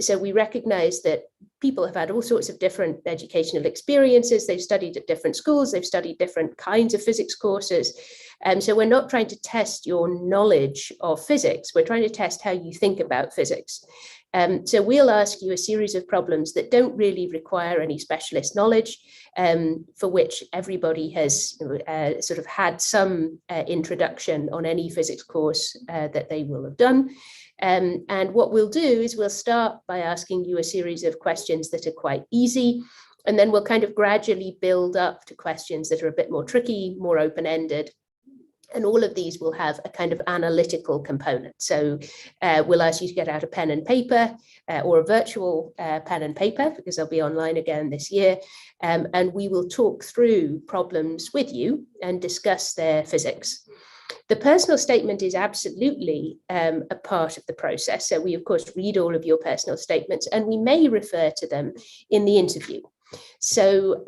[SPEAKER 2] So we recognize that people have had all sorts of different educational experiences. They've studied at different schools. They've studied different kinds of physics courses. So we're not trying to test your knowledge of physics. We're trying to test how you think about physics. So we'll ask you a series of problems that don't really require any specialist knowledge, for which everybody has sort of had some introduction on any physics course that they will have done. And what we'll do is we'll start by asking you a series of questions that are quite easy, and then we'll kind of gradually build up to questions that are a bit more tricky, more open-ended. And all of these will have a kind of analytical component. So we'll ask you to get out a pen and paper or a virtual pen and paper, because they'll be online again this year. And we will talk through problems with you and discuss their physics. The personal statement is absolutely a part of the process. So we, of course, read all of your personal statements, and we may refer to them in the interview. So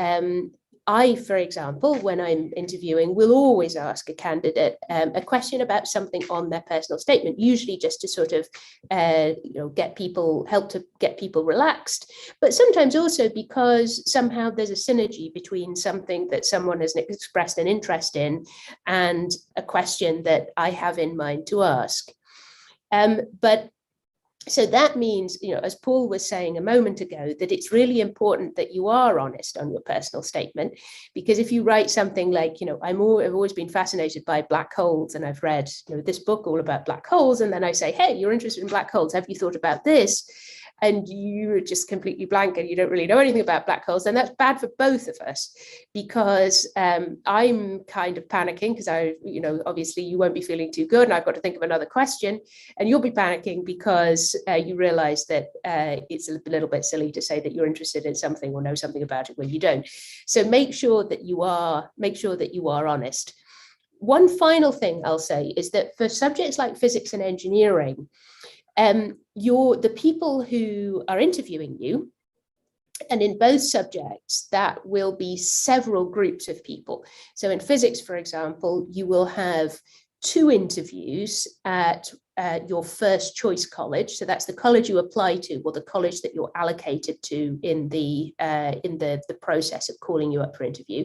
[SPEAKER 2] I, for example, when I'm interviewing, will always ask a candidate a question about something on their personal statement, usually just to sort of, help to get people relaxed, but sometimes also because somehow there's a synergy between something that someone has expressed an interest in and a question that I have in mind to ask. So that means, as Paul was saying a moment ago, that it's really important that you are honest on your personal statement, because if you write something like, I've always been fascinated by black holes, and I've read this book all about black holes, and then I say, hey, you're interested in black holes, have you thought about this? And you're just completely blank and you don't really know anything about black holes, then that's bad for both of us, because I'm kind of panicking because obviously you won't be feeling too good and I've got to think of another question, and you'll be panicking because you realize that it's a little bit silly to say that you're interested in something or know something about it when you don't. So make sure that you are honest. One final thing I'll say is that for subjects like physics and engineering, the people who are interviewing you, and in both subjects, that will be several groups of people. So in physics, for example, you will have 2 interviews at your first choice college. So that's the college you apply to, or the college that you're allocated to in the process of calling you up for interview.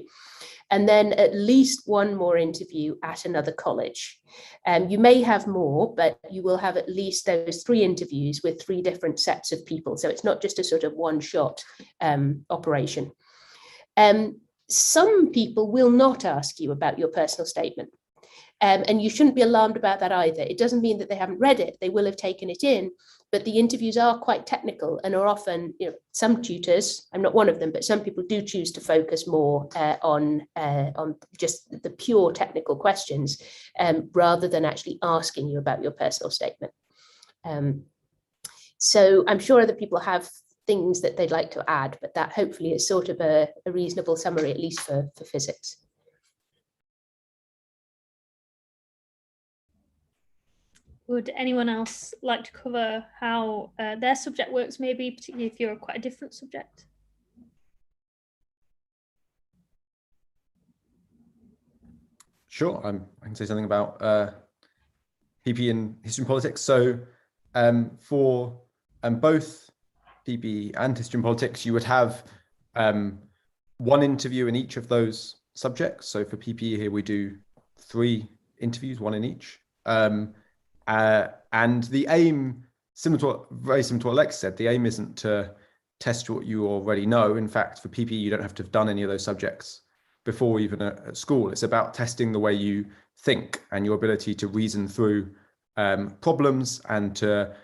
[SPEAKER 2] And then at least 1 more interview at another college. You may have more, but you will have at least those 3 interviews with 3 different sets of people. So it's not just a sort of one-shot operation. Some people will not ask you about your personal statement. And you shouldn't be alarmed about that either. It doesn't mean that they haven't read it. They will have taken it in, but the interviews are quite technical and are often, some tutors, I'm not one of them, but some people do choose to focus more on just the pure technical questions rather than actually asking you about your personal statement. So I'm sure other people have things that they'd like to add, but that hopefully is sort of a reasonable summary, at least for physics.
[SPEAKER 1] Would anyone else like to cover how their subject works, maybe, particularly if you're quite a different subject?
[SPEAKER 3] Sure, I can say something about PP in history and politics. So for both PP and history and politics, you would have 1 interview in each of those subjects. So for PP here, we do 3 interviews, 1 in each. And the aim, very similar to what Alex said, the aim isn't to test what you already know. In fact, for PPE, you don't have to have done any of those subjects before, even at school. It's about testing the way you think and your ability to reason through problems and to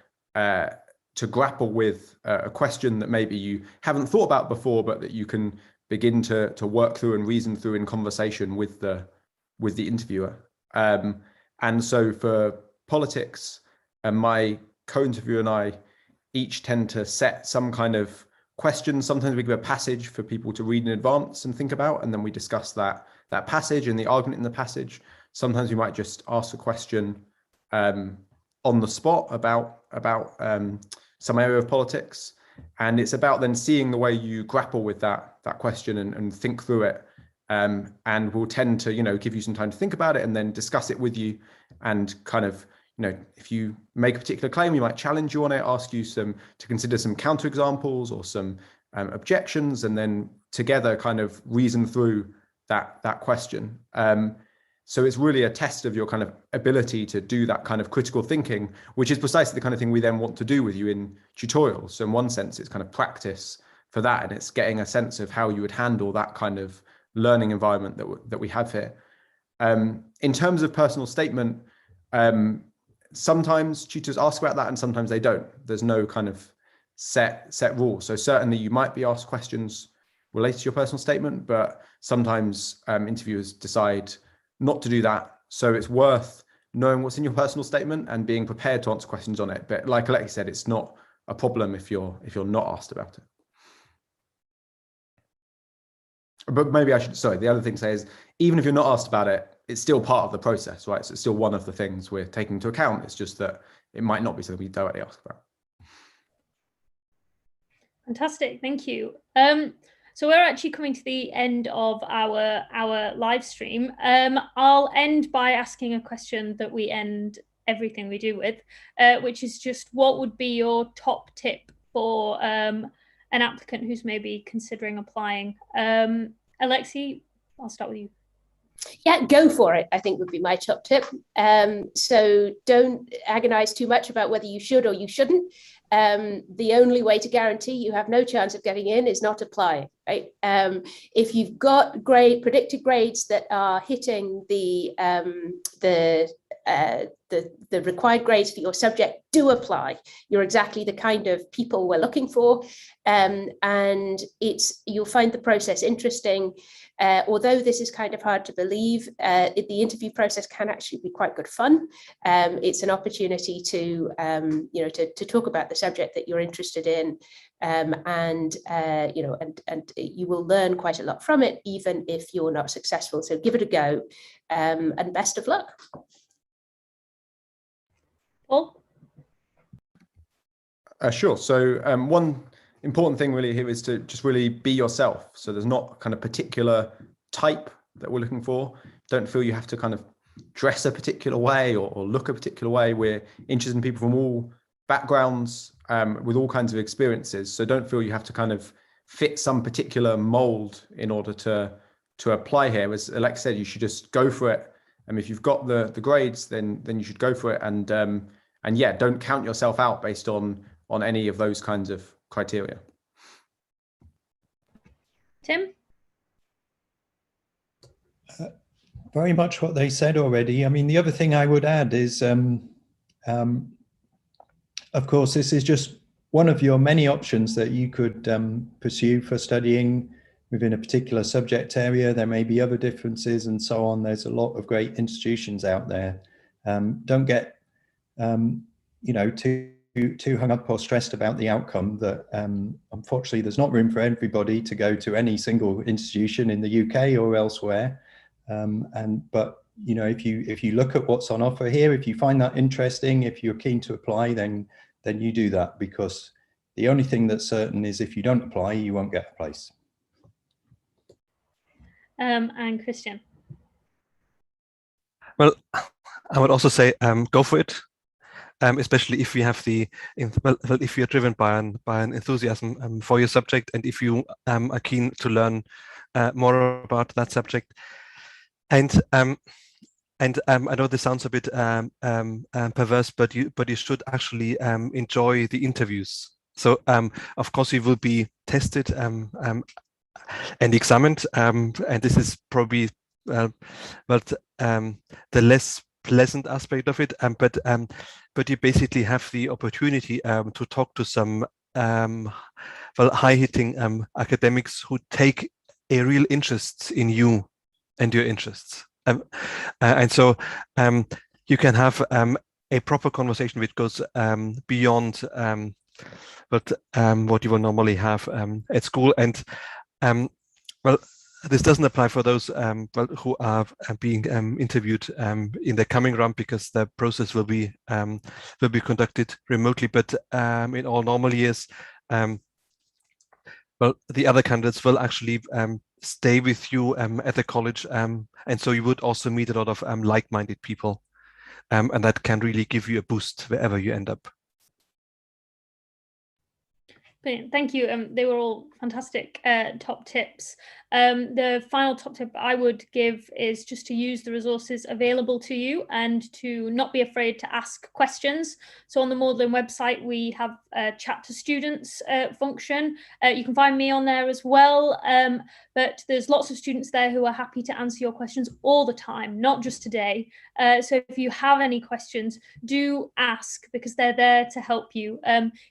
[SPEAKER 3] grapple with a question that maybe you haven't thought about before, but that you can begin to work through and reason through in conversation with the interviewer. And so for politics, my co-interviewer and I each tend to set some kind of question. Sometimes we give a passage for people to read in advance and think about, and then we discuss that passage and the argument in the passage. Sometimes we might just ask a question on the spot about some area of politics, and it's about then seeing the way you grapple with that question and think through it. And we'll tend to, give you some time to think about it and then discuss it with you, and kind of, if you make a particular claim, we might challenge you on it, ask you to consider some counterexamples or some objections, and then together kind of reason through that question. So it's really a test of your kind of ability to do that kind of critical thinking, which is precisely the kind of thing we then want to do with you in tutorials. So in one sense, it's kind of practice for that, and it's getting a sense of how you would handle that kind of learning environment that we have here. In terms of personal statement, sometimes tutors ask about that and sometimes they don't. There's no kind of set rule. So certainly you might be asked questions related to your personal statement, but sometimes interviewers decide not to do that. So it's worth knowing what's in your personal statement and being prepared to answer questions on it. But like Alexi said, it's not a problem if you're not asked about it. But maybe the other thing to say is, even if you're not asked about it, it's still part of the process, right? So it's still one of the things we're taking into account. It's just that it might not be something we directly ask about.
[SPEAKER 1] Fantastic, thank you. So we're actually coming to the end of our live stream. I'll end by asking a question that we end everything we do with, which is just, what would be your top tip for an applicant who's maybe considering applying? Alexi, I'll start with you.
[SPEAKER 2] Yeah, go for it, I think would be my top tip. So don't agonize too much about whether you should or you shouldn't. The only way to guarantee you have no chance of getting in is not applying, right? If you've got predicted grades that are hitting the required grades for your subject, do apply. You're exactly the kind of people we're looking for, and you'll find the process interesting. Although this is kind of hard to believe, the interview process can actually be quite good fun. It's an opportunity to talk about the subject that you're interested in, and you will learn quite a lot from it, even if you're not successful. So give it a go, and best of luck.
[SPEAKER 1] Paul?
[SPEAKER 3] Sure. So one important thing really here is to just really be yourself. So there's not kind of particular type that we're looking for. Don't feel you have to kind of dress a particular way or look a particular way. We're interested in people from all backgrounds, with all kinds of experiences. So don't feel you have to kind of fit some particular mold in order to apply here. As Alex said, you should just go for it. And if you've got the grades, then you should go for it. And yeah, don't count yourself out based on any of those kinds of criteria.
[SPEAKER 1] Tim?
[SPEAKER 4] Very much what they said already. I mean, the other thing I would add is, of course, this is just one of your many options that you could pursue for studying within a particular subject area. There may be other differences and so on. There's a lot of great institutions out there. Don't get, too hung up or stressed about the outcome. That unfortunately there's not room for everybody to go to any single institution in the UK or elsewhere. But if you look at what's on offer here, if you find that interesting, if you're keen to apply, then you do that, because the only thing that's certain is if you don't apply, you won't get a place.
[SPEAKER 1] And Christian?
[SPEAKER 5] Well, I would also say go for it. Especially if you have if you're driven by an enthusiasm for your subject, and if you are keen to learn more about that subject. And I know this sounds a bit perverse, but you should actually enjoy the interviews So of course you will be tested and examined, and this is probably but the less pleasant aspect of it. But you basically have the opportunity to talk to some high-hitting academics who take a real interest in you and your interests, and so you can have a proper conversation which goes beyond what you will normally have at school. And well, this doesn't apply for those who are being interviewed in the coming round, because the process will be conducted remotely. But in all normal years, well, the other candidates will actually stay with you at the college, and so you would also meet a lot of like-minded people, and that can really give you a boost wherever you end up.
[SPEAKER 1] Brilliant. Thank you. They were all fantastic top tips. The final top tip I would give is just to use the resources available to you and to not be afraid to ask questions. So on the Maudlin website, we have a chat to students function. You can find me on there as well, but there's lots of students there who are happy to answer your questions all the time, not just today. So if you have any questions, do ask, because they're there to help you.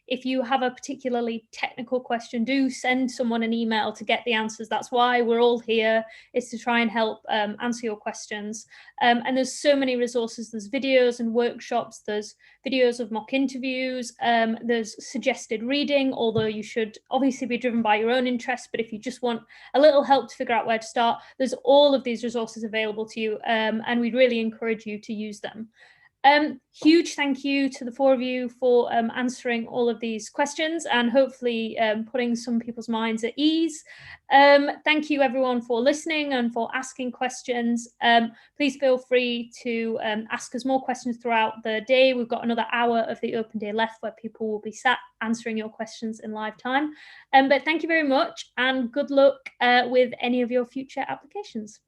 [SPEAKER 1] If you have a particularly technical question, do send someone an email to get the answers. That's why we're all here, is to try and help answer your questions. And there's so many resources. There's videos and workshops, there's videos of mock interviews, there's suggested reading, although you should obviously be driven by your own interests, but if you just want a little help to figure out where to start, there's all of these resources available to you, and we'd really encourage you to use them. Huge thank you to the four of you for answering all of these questions and hopefully putting some people's minds at ease. Thank you everyone for listening and for asking questions. Please feel free to ask us more questions throughout the day. We've got another hour of the open day left where people will be sat answering your questions in live time. But thank you very much and good luck with any of your future applications.